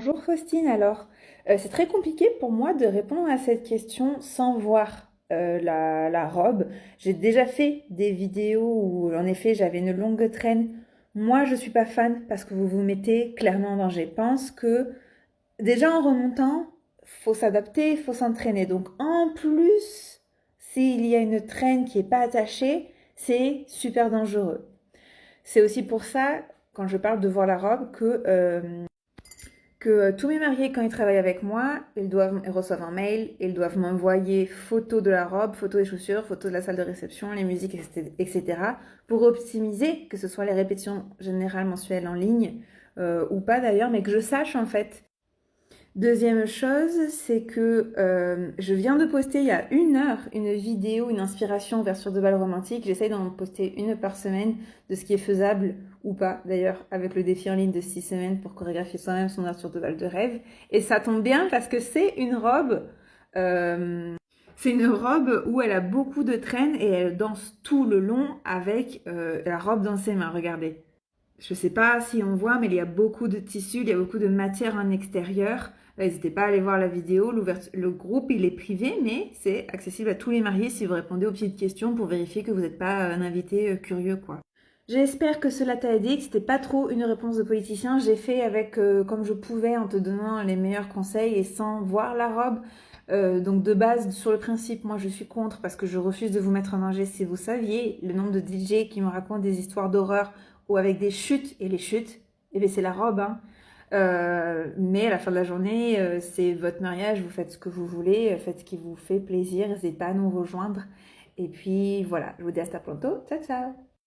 Bonjour Faustine, alors c'est très compliqué pour moi de répondre à cette question sans voir la robe. J'ai déjà fait des vidéos où en effet j'avais une longue traîne. Moi je suis pas fan parce que vous vous mettez clairement en danger. Je pense que déjà en remontant, faut s'adapter, faut s'entraîner. Donc en plus, s'il y a une traîne qui est pas attachée, c'est super dangereux. C'est aussi pour ça, quand je parle de voir la robe, que tous mes mariés, quand ils travaillent avec moi, ils reçoivent un mail, ils doivent m'envoyer photos de la robe, photos des chaussures, photos de la salle de réception, les musiques, etc. pour optimiser, que ce soit les répétitions générales mensuelles en ligne ou pas d'ailleurs, mais que je sache en fait. Deuxième chose, c'est que je viens de poster il y a 1 heure une vidéo, une inspiration ouverture de bal romantique. J'essaye d'en poster une par semaine de ce qui est faisable ou pas, d'ailleurs, avec le défi en ligne de 6 semaines pour chorégraphier soi-même son ouverture de bal de rêve. Et ça tombe bien parce que c'est une robe où elle a beaucoup de traînes et elle danse tout le long avec la robe dans ses mains. Regardez. Je sais pas si on voit, mais il y a beaucoup de tissus, il y a beaucoup de matière en extérieur. N'hésitez pas à aller voir la vidéo. Le groupe, il est privé, mais c'est accessible à tous les mariés si vous répondez aux petites questions pour vérifier que vous n'êtes pas un invité curieux, quoi. J'espère que cela t'a aidé, que c'était pas trop une réponse de politicien. J'ai fait avec comme je pouvais en te donnant les meilleurs conseils et sans voir la robe. Donc de base, sur le principe, moi je suis contre parce que je refuse de vous mettre en danger. Si vous saviez le nombre de DJ qui me racontent des histoires d'horreur ou avec des chutes, et les chutes, eh bien c'est la robe, hein. Mais à la fin de la journée, c'est votre mariage, vous faites ce que vous voulez, faites ce qui vous fait plaisir, n'hésitez pas à nous rejoindre. Et puis voilà, je vous dis hasta pronto, ciao ciao.